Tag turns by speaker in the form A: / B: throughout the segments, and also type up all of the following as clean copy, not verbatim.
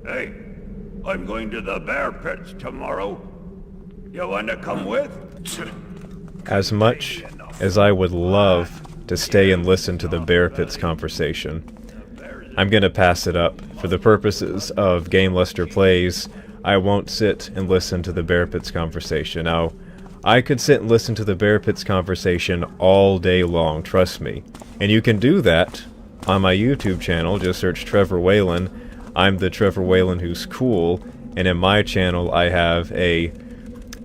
A: Hey, I'm going to the bear pits tomorrow. You want to come with?
B: As much as I would love to stay and listen to the bear pits conversation, I'm gonna pass it up. For the purposes of GameLuster Plays, I won't sit and listen to the bear pits conversation. Now, I could sit and listen to the bear pits conversation all day long, trust me. And you can do that on my YouTube channel. Just search Trevor Whalen. I'm the Trevor Whalen who's cool, and in my channel I have a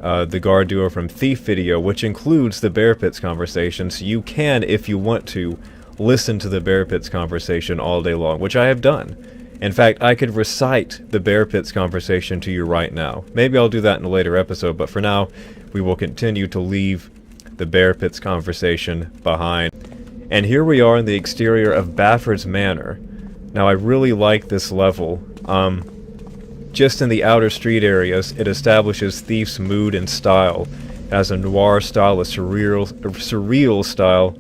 B: the guard duo from Thief video, which includes the bear pits conversation, so you can, if you want to, listen to the bear pits conversation all day long, which I have done. In fact, I could recite the bear pits conversation to you right now. Maybe I'll do that in a later episode, but for now, we will continue to leave the bear pits conversation behind. And here we are in the exterior of Bafford's Manor. Now, I really like this level. Just in the outer street areas, it establishes Thief's mood and style. It has a noir style, a surreal style.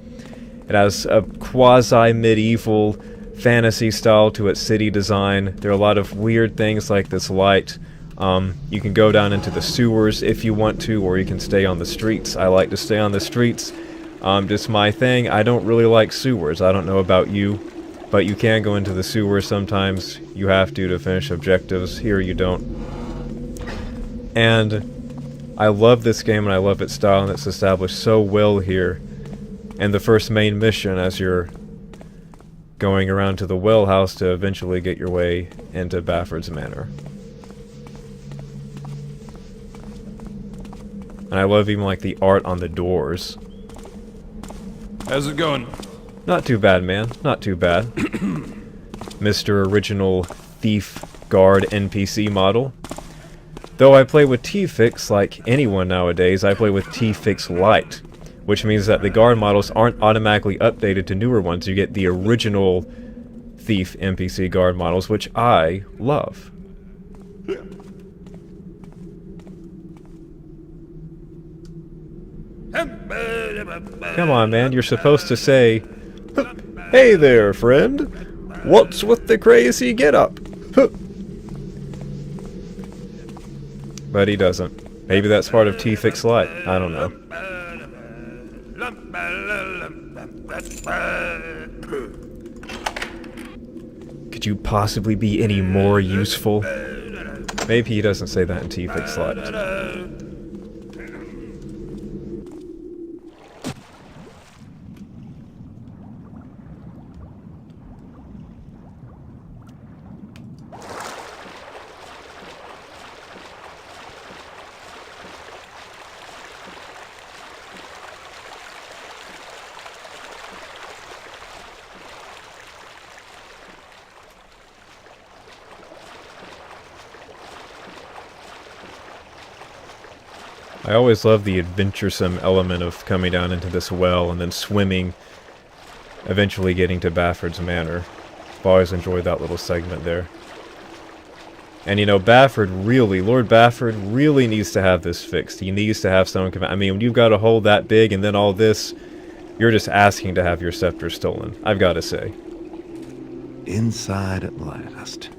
B: It has a quasi-medieval fantasy style to its city design. There are a lot of weird things like this light. You can go down into the sewers if you want to, or you can stay on the streets. I like to stay on the streets. Just my thing. I don't really like sewers. I don't know about you. But you can go into the sewers sometimes. You have to finish objectives. Here you don't. And I love this game and I love its style, and it's established so well here. And the first main mission, as you're going around to the well house to eventually get your way into Bafford's Manor. And I love even like the art on the doors.
C: How's it going?
B: Not too bad, man. Not too bad. Mr. Original Thief Guard NPC model. Though I play with T-Fix like anyone nowadays, I play with T-Fix Lite, which means that the guard models aren't automatically updated to newer ones. You get the original Thief NPC guard models, which I love. Come on, man. You're supposed to say, "Hey there, friend. What's with the crazy get-up?" But he doesn't. Maybe that's part of T-Fix Lite. I don't know. Could you possibly be any more useful? Maybe he doesn't say that in T-Fix Lite. I always love the adventuresome element of coming down into this well and then swimming, eventually getting to Bafford's Manor. I've always enjoyed that little segment there. And you know, Lord Bafford really needs to have this fixed. He needs to have someone come. I mean, when you've got a hole that big and then all this, you're just asking to have your scepter stolen, I've got to say.
D: Inside at last.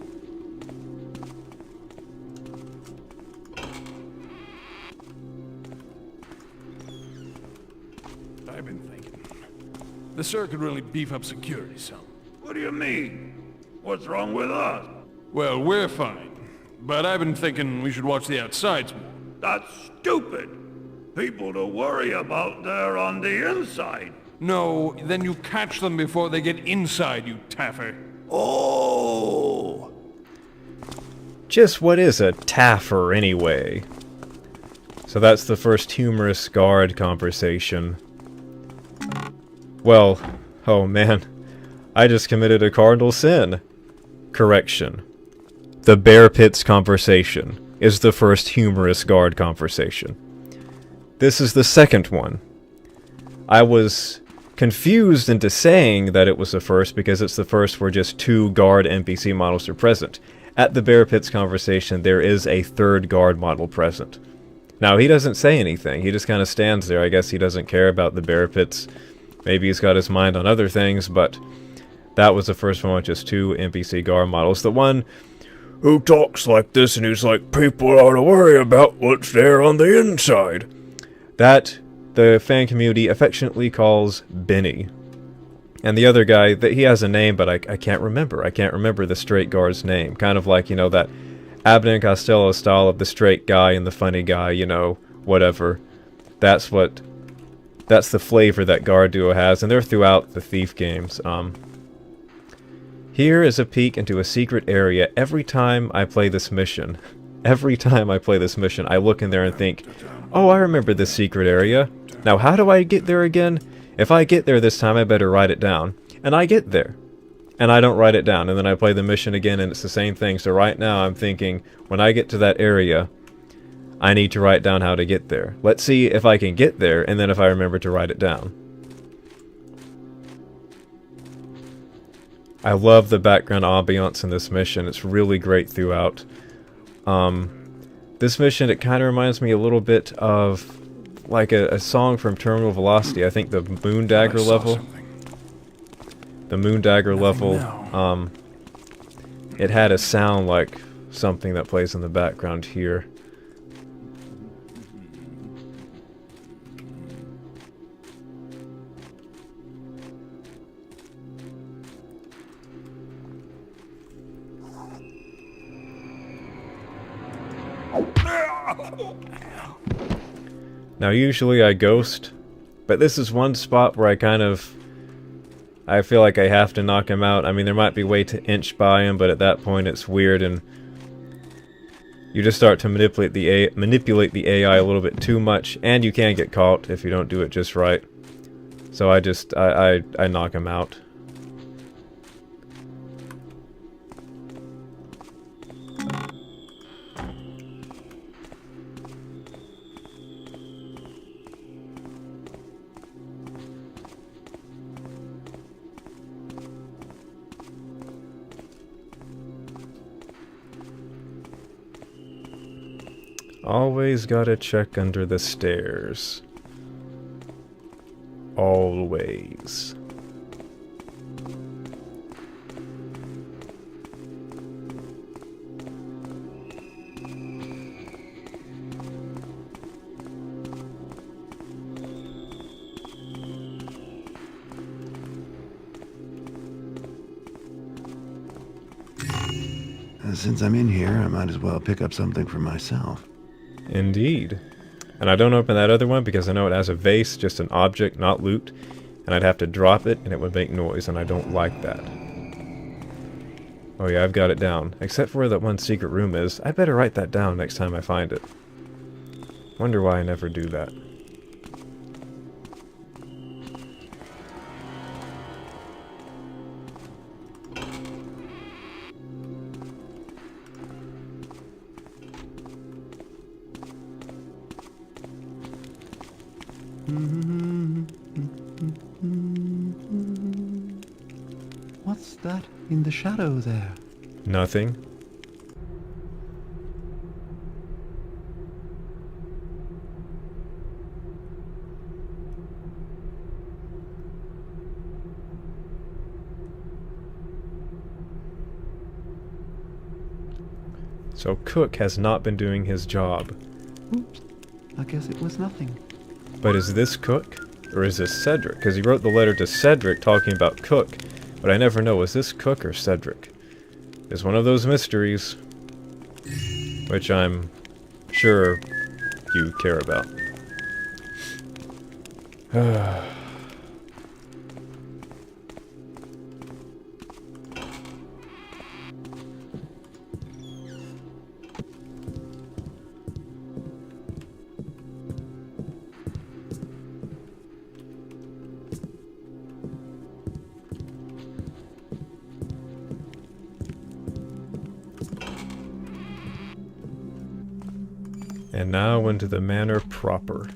C: I've been thinking. The Sir could really beef up security some.
A: What do you mean? What's wrong with us?
C: Well, we're fine. But I've been thinking we should watch the outsides more.
A: That's stupid. People to worry about there on the inside.
C: No, then you catch them before they get inside, you taffer.
A: Oh!
B: Just what is a taffer, anyway? So that's the first humorous guard conversation. Well, oh man, I just committed a cardinal sin. Correction. The Bear Pits conversation is the first humorous guard conversation. This is the second one. I was confused into saying that it was the first because it's the first where just 2 guard NPC models are present. At the Bear Pits conversation, there is a 3rd guard model present. Now, he doesn't say anything. He just kind of stands there. I guess he doesn't care about the Bear Pits. Maybe he's got his mind on other things, but that was the first one with just 2 NPC guard models. The one who talks like this and he's like, people ought to worry about what's there on the inside. That the fan community affectionately calls Benny. And the other guy, that he has a name, but I can't remember. I can't remember the straight guard's name. Kind of like, you know, that Abbott and Costello style of the straight guy and the funny guy, you know, whatever. That's the flavor that guard duo has, and they're throughout the Thief games. Here is a peek into a secret area every time I play this mission. Every time I play this mission, I look in there and think, oh, I remember this secret area. Now, how do I get there again? If I get there this time, I better write it down. And I get there. And I don't write it down. And then I play the mission again, and it's the same thing. So right now, I'm thinking, when I get to that area, I need to write down how to get there. Let's see if I can get there, and then if I remember to write it down. I love the background ambiance in this mission. It's really great throughout. This mission, it kind of reminds me a little bit of like a song from Terminal Velocity. I think the Moondagger level. The Moondagger level, it had a sound like something that plays in the background here. Now usually I ghost, but this is one spot where I feel like I have to knock him out. I mean, there might be a way to inch by him, but at that point it's weird, and you just start to manipulate the AI a little bit too much, and you can get caught if you don't do it just right. So I knock him out. Always gotta check under the stairs. Always.
D: Since I'm in here, I might as well pick up something for myself.
B: Indeed. And I don't open that other one because I know it has a vase, just an object, not loot. And I'd have to drop it and it would make noise, and I don't like that. Oh yeah, I've got it down. Except for where that one secret room is. I better write that down next time I find it. Wonder why I never do that.
D: What's that in the shadow there?
B: Nothing. So Cook has not been doing his job.
D: Oops, I guess it was nothing.
B: But is this Cook? Or is this Cedric? Because he wrote the letter to Cedric talking about Cook. But I never know, is this Cook or Cedric? It's one of those mysteries. Which I'm sure you care about. And now into the Manor proper.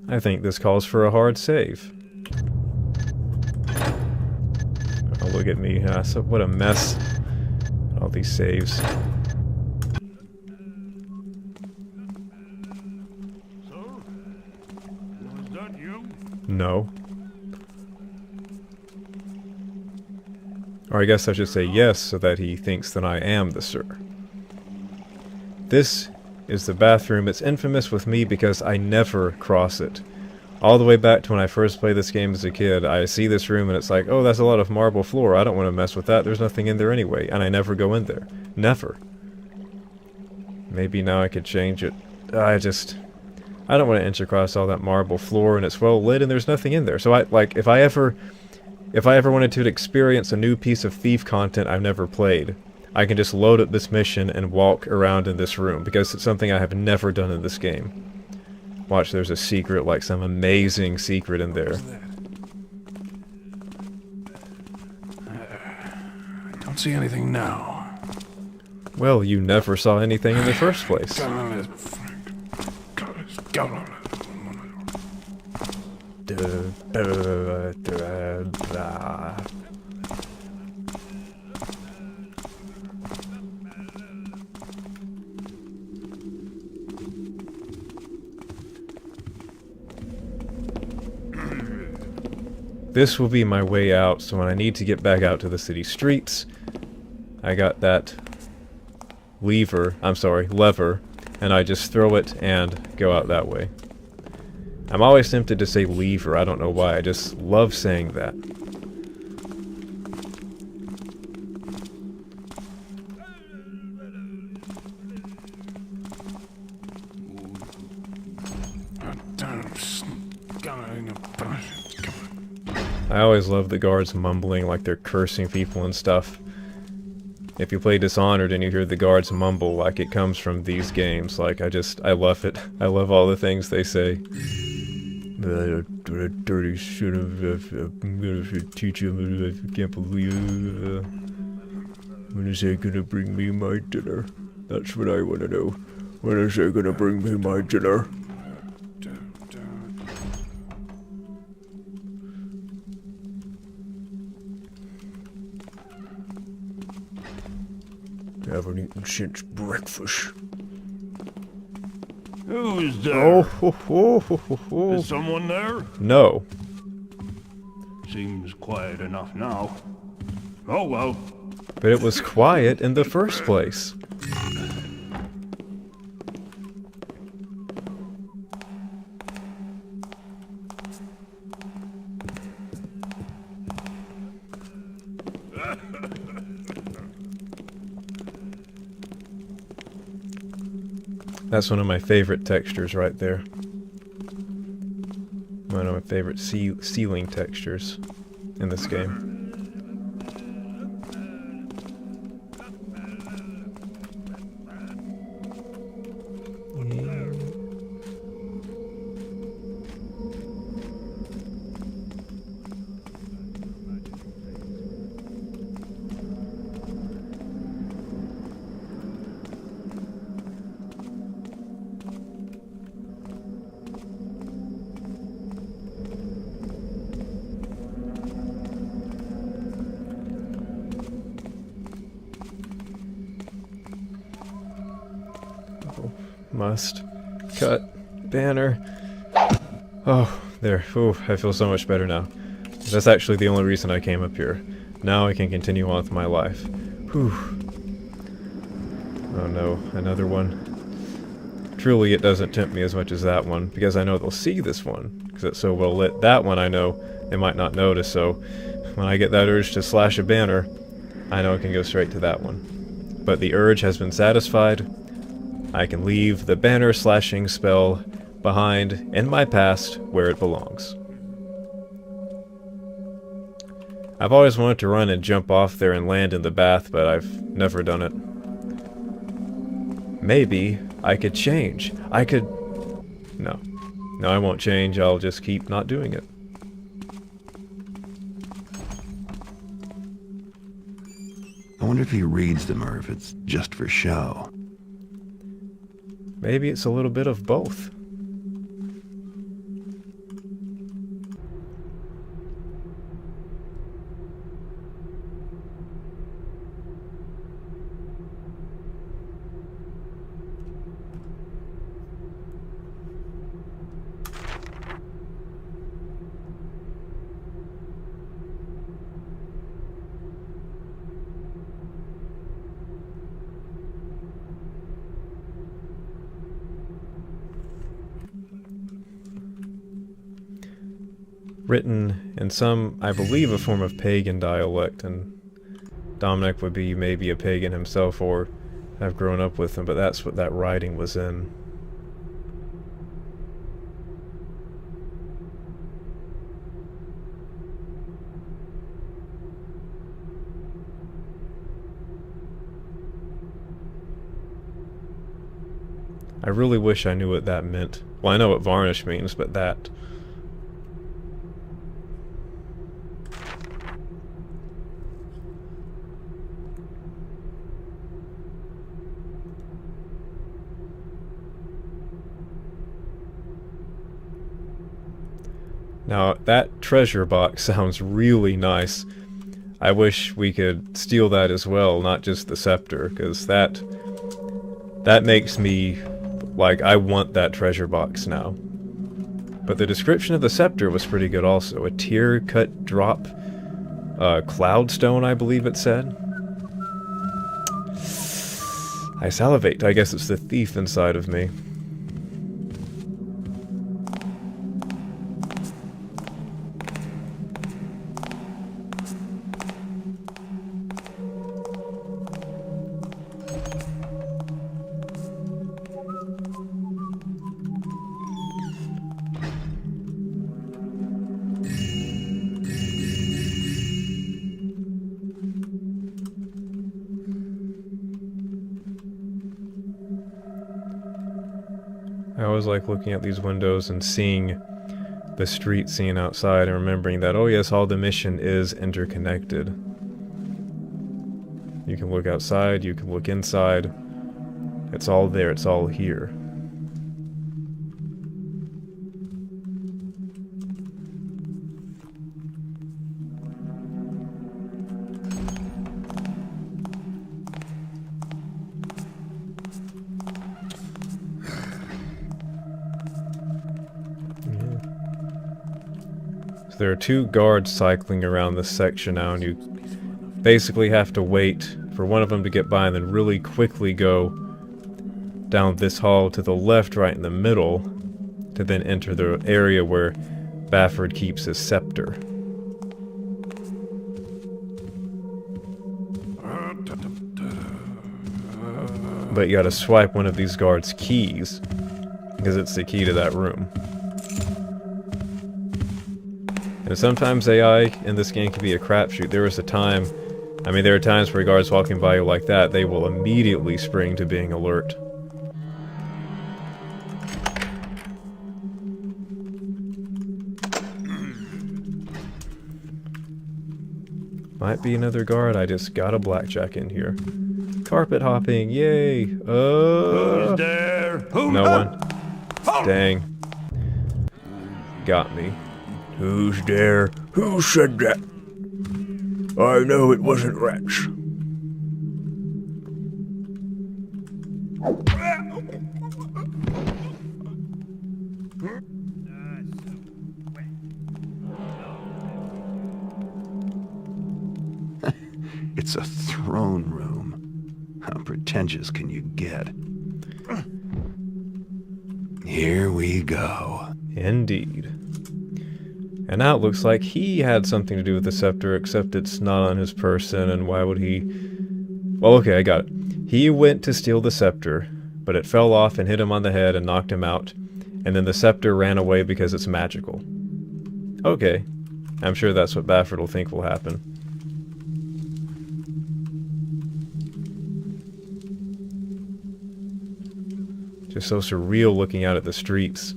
B: I think this calls for a hard save. Oh, look at me. So what a mess. All these saves.
A: Sir? Was that you?
B: No. Or I guess I should say yes, so that he thinks that I am the sir. This is the bathroom. It's infamous with me because I never cross it. All the way back to when I first played this game as a kid, I see this room and it's like, oh, that's a lot of marble floor. I don't want to mess with that. There's nothing in there anyway. And I never go in there. Never. Maybe now I could change it. I don't want to inch across all that marble floor and it's well lit and there's nothing in there. So if I ever wanted to experience a new piece of Thief content I've never played, I can just load up this mission and walk around in this room, because it's something I have never done in this game. Watch, there's a secret, like some amazing secret in there.
C: I don't see anything now.
B: Well, you never saw anything in the first place. This will be my way out, so when I need to get back out to the city streets, I got that lever, and I just throw it and go out that way. I'm always tempted to say lever, I don't know why, I just love saying that. I always love the guards mumbling like they're cursing people and stuff. If you play Dishonored and you hear the guards mumble like it comes from these games, like I love it. I love all the things they say. Dirty shit of teacher, I can't believe when is they gonna bring me my dinner? That's what I wanna know. When is they gonna bring me my dinner? Haven't eaten since breakfast.
A: Who's there?
B: Oh, ho, ho, ho, ho, ho.
A: Is someone there?
B: No.
A: Seems quiet enough now. Oh well.
B: But it was quiet in the first place. That's one of my favorite textures right there. One of my favorite ceiling textures in this game. Must cut banner. Oh, there. Ooh, I feel so much better now. That's actually the only reason I came up here. Now I can continue on with my life. Whew. Oh no, another one. Truly, it doesn't tempt me as much as that one, because I know they'll see this one, because it's so well lit. That one I know they might not notice, so when I get that urge to slash a banner, I know I can go straight to that one. But the urge has been satisfied. I can leave the banner slashing spell behind in my past where it belongs. I've always wanted to run and jump off there and land in the bath, but I've never done it. Maybe I could change. No. No, I won't change. I'll just keep not doing it.
D: I wonder if he reads them or if it's just for show.
B: Maybe it's a little bit of both. written in some, I believe, a form of pagan dialect, and Dominic would be maybe a pagan himself, or have grown up with him, but that's what that writing was in. I really wish I knew what that meant. Well, I know what varnish means, but that... Now, that treasure box sounds really nice. I wish we could steal that as well, not just the scepter, because that makes me... like, I want that treasure box now. But the description of the scepter was pretty good also. A tear-cut drop cloudstone, I believe it said. I salivate. I guess it's the thief inside of me. I always like looking at these windows and seeing the street scene outside and remembering that, oh yes, all the mission is interconnected. You can look outside, you can look inside. It's all there, it's all here. There are two guards cycling around this section now, and you basically have to wait for one of them to get by and then really quickly go down this hall to the left, right in the middle, to then enter the area where Bafford keeps his scepter. But you gotta swipe one of these guards' keys, because it's the key to that room. And sometimes AI in this game can be a crapshoot. There was a time, there are times where guards walking by you like that, they will immediately spring to being alert. Might be another guard, I just got a blackjack in here. Carpet hopping, yay!
A: Who's there?
B: No one. Dang. Got me.
A: Who's there? Who said that? I know it wasn't rats.
D: It's a throne room. How pretentious can you get? Here we go.
B: Indeed. And now it looks like he had something to do with the scepter, except it's not on his person, and why would he... Well, okay, I got it. He went to steal the scepter, but it fell off and hit him on the head and knocked him out, and then the scepter ran away because it's magical. Okay. I'm sure that's what Bafford will think will happen. Just so surreal looking out at the streets.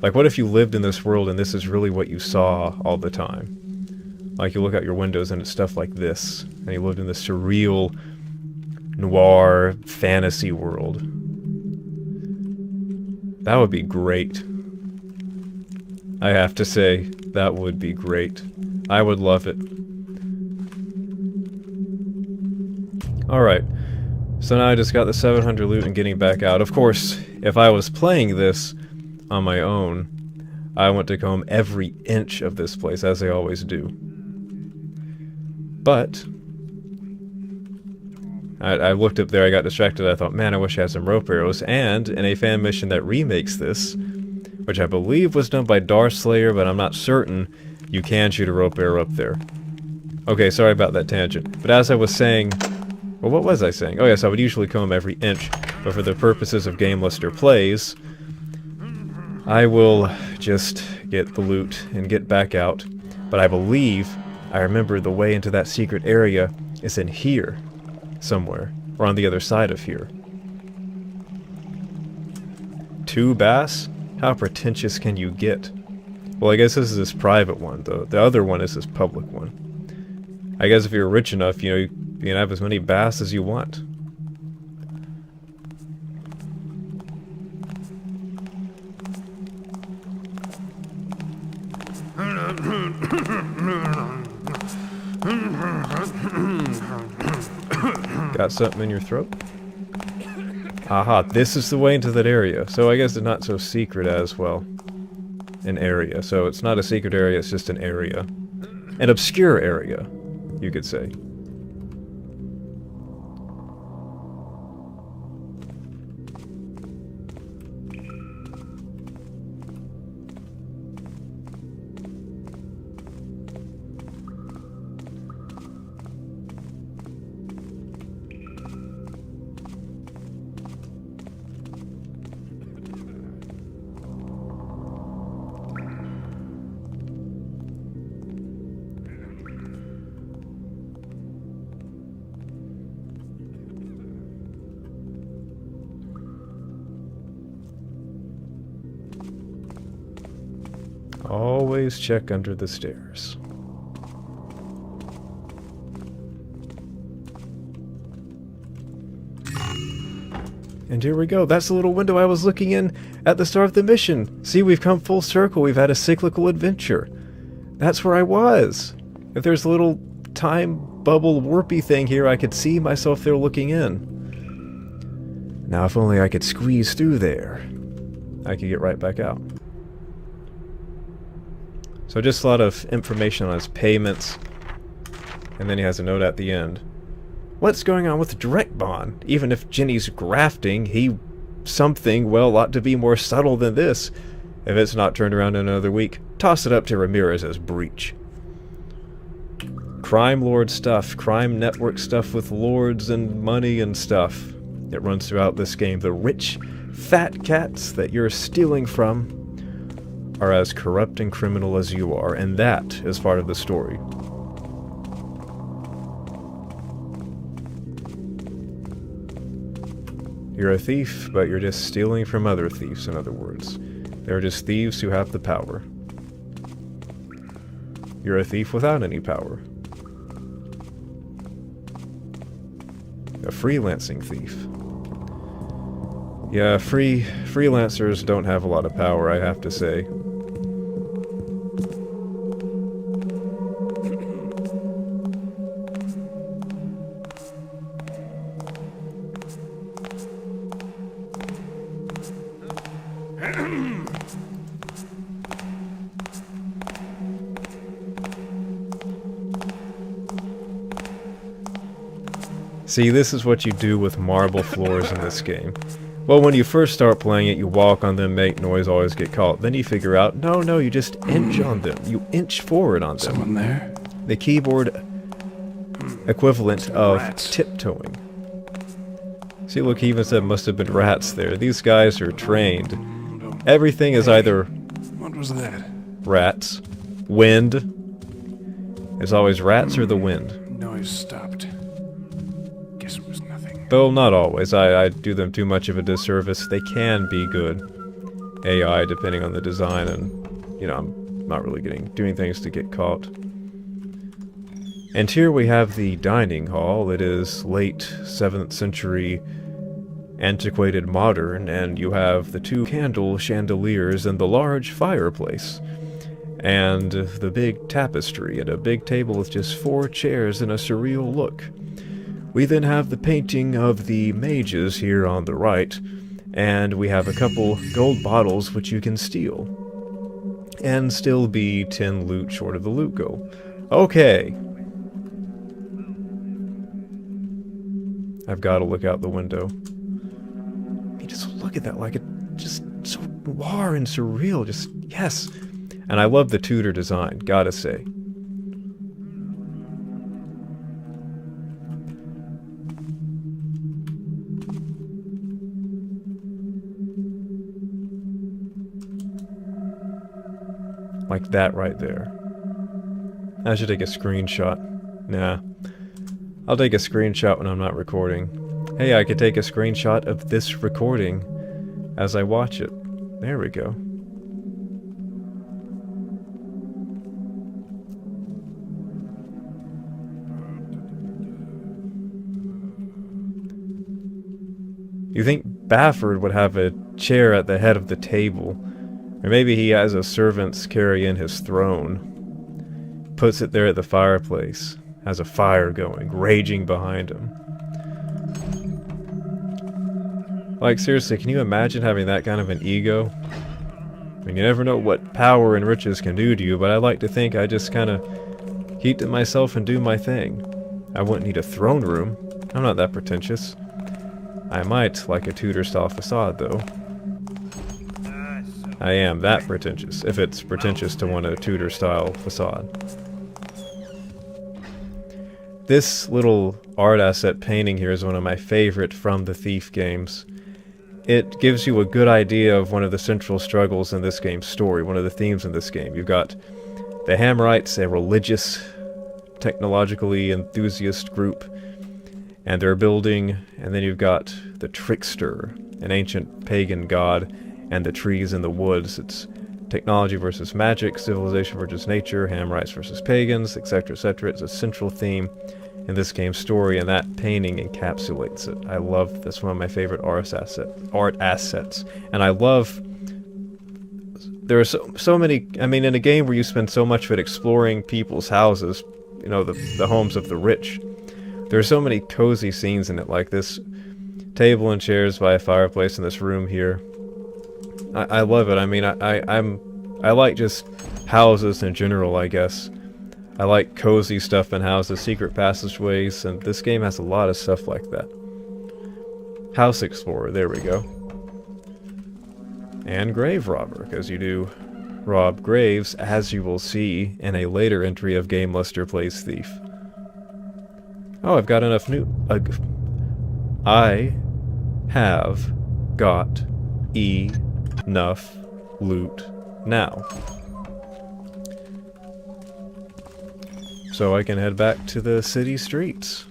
B: Like, what if you lived in this world and this is really what you saw all the time? Like, you look out your windows and it's stuff like this, and you lived in this surreal, noir, fantasy world. That would be great. I have to say, that would be great. I would love it. Alright, so now I just got the 700 loot and getting back out. Of course, if I was playing this on my own, I want to comb every inch of this place, as I always do. But I looked up there, I got distracted, I thought, man, I wish I had some rope arrows, and in a fan mission that remakes this, which I believe was done by Darslayer, but I'm not certain, you can shoot a rope arrow up there. Okay, sorry about that tangent. But as I was saying... Well, what was I saying? Oh yes, I would usually comb every inch, but for the purposes of GameLuster plays, I will just get the loot and get back out. But I believe I remember the way into that secret area is in here, somewhere, or on the other side of here. 2 bass? How pretentious can you get? Well, I guess this is his private one, though. The other one is his public one. I guess if you're rich enough, you know, you can have as many bass as you want. Got something in your throat? Aha, this is the way into that area. So I guess it's not so secret as, well, an area. So it's not a secret area, it's just an area. An obscure area, you could say. Always check under the stairs. And here we go. That's the little window I was looking in at the start of the mission. See, we've come full circle. We've had a cyclical adventure. That's where I was. If there's a little time bubble warpy thing here, I could see myself there looking in. Now, if only I could squeeze through there, I could get right back out. So just a lot of information on his payments, and then he has a note at the end. What's going on with Direct Bond? Even if Jenny's grafting, something, well, ought to be more subtle than this. If it's not turned around in another week, toss it up to Ramirez as breach. Crime lord stuff, crime network stuff with lords and money and stuff. It runs throughout this game. The rich, fat cats that you're stealing from are as corrupt and criminal as you are, and that is part of the story. You're a thief, but you're just stealing from other thieves, in other words. They're just thieves who have the power. You're a thief without any power. A freelancing thief. Yeah, freelancers don't have a lot of power, I have to say. See, this is what you do with marble floors in this game. Well, when you first start playing it, you walk on them, make noise, always get caught. Then you figure out, no, you just inch on them. You inch forward on them.
C: Someone there?
B: The keyboard equivalent of
C: Rats.
B: tiptoeing. See, look, he even said must have been rats there. These guys are trained. Everything is either
C: What was that?
B: rats, wind. There's always rats or the wind.
C: Noise stopped. Guess it was nothing.
B: Though not always. I do them too much of a disservice. They can be good AI depending on the design, and you know, I'm not really doing things to get caught. And here we have the dining hall. It is late 7th century antiquated modern, and you have the 2 candle chandeliers and the large fireplace and the big tapestry and a big table with just 4 chairs and a surreal look. We then have the painting of the mages here on the right, and we have a couple gold bottles which you can steal and still be 10 loot short of the loot goal. Okay. I've got to look out the window. I mean, just look at that, like, it's just so noir and surreal. Just, yes. And I love the Tudor design, gotta say. Like that right there. I should take a screenshot. Nah. I'll take a screenshot when I'm not recording. Hey, I could take a screenshot of this recording as I watch it. There we go. You think Bafford would have a chair at the head of the table? Or maybe he has a servant's carry in his throne. Puts it there at the fireplace. Has a fire going, raging behind him. Like, seriously, can you imagine having that kind of an ego? I mean, you never know what power and riches can do to you, but I like to think I just kind of keep to myself and do my thing. I wouldn't need a throne room. I'm not that pretentious. I might like a Tudor-style facade, though. I am that pretentious, if it's pretentious to want a Tudor-style facade. This little art asset painting here is one of my favorite from the Thief games. It gives you a good idea of one of the central struggles in this game's story, one of the themes in this game. You've got the Hammerites, a religious, technologically enthusiast group, and they're building, and then you've got the Trickster, an ancient pagan god, and the trees in the woods. It's technology versus magic, civilization versus nature, Hammerites versus pagans, etc., etc. It's a central theme in this game's story, and that painting encapsulates it. I love this, one of my favorite art assets. And I love... There are so many... I mean, in a game where you spend so much of it exploring people's houses, you know, the homes of the rich, there are so many cozy scenes in it, like this table and chairs by a fireplace in this room here. I love it. I mean, I like just houses in general, I guess. I like cozy stuff in houses, secret passageways, and this game has a lot of stuff like that. House Explorer, there we go. And Grave Robber, because you do rob graves, as you will see in a later entry of GameLuster Plays Thief. Oh, I've got enough I have got enough loot now. So I can head back to the city streets.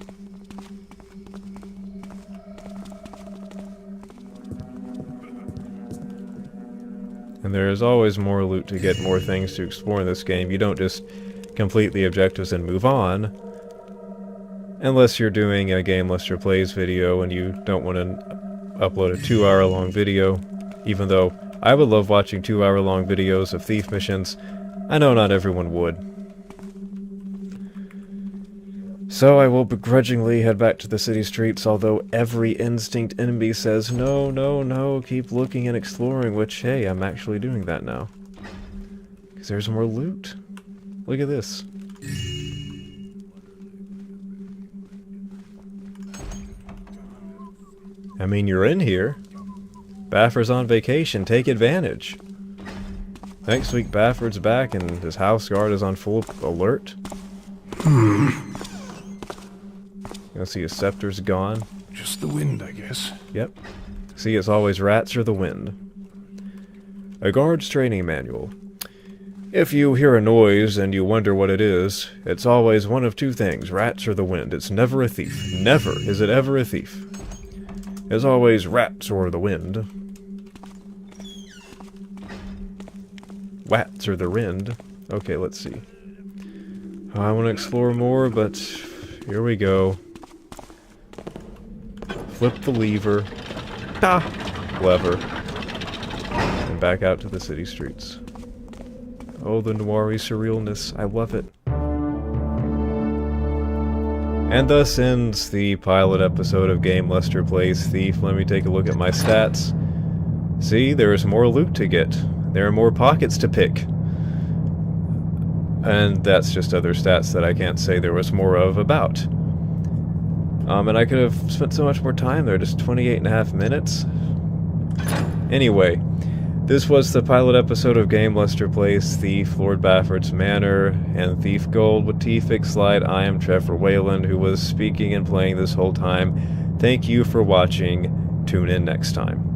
B: And there is always more loot to get, more things to explore in this game. You don't just complete the objectives and move on. Unless you're doing a GameLuster Plays video and you don't want to upload a 2-hour-long video. Even though I would love watching 2-hour-long videos of thief missions, I know not everyone would. So I will begrudgingly head back to the city streets, although every instinct in me says, no, no, no, keep looking and exploring, which, hey, I'm actually doing that now. Because there's more loot. Look at this. I mean, you're in here. Bafford's on vacation, take advantage. Next week, Bafford's back and his house guard is on full alert. You'll see his scepter's gone.
C: Just the wind, I guess.
B: Yep. See, it's always rats or the wind. A guard's training manual. If you hear a noise and you wonder what it is, it's always one of two things, rats or the wind. It's never a thief. Never is it ever a thief. It's always rats or the wind. Wats or the wind. Okay, let's see. I want to explore more, but here we go. Flip the lever. Lever. And back out to the city streets. Oh, the noir-y surrealness. I love it. And thus ends the pilot episode of GameLuster Plays Thief. Let me take a look at my stats. See, there is more loot to get. There are more pockets to pick. And that's just other stats that I can't say there was more of about. And I could have spent so much more time there, just 28.5 minutes. Anyway, This was the pilot episode of GameLuster Plays Thief, Lord Bafford's Manor, and Thief Gold with T-Fix Slide. I am Trevor Wayland, who was speaking and playing this whole time. Thank you for watching. Tune in next time.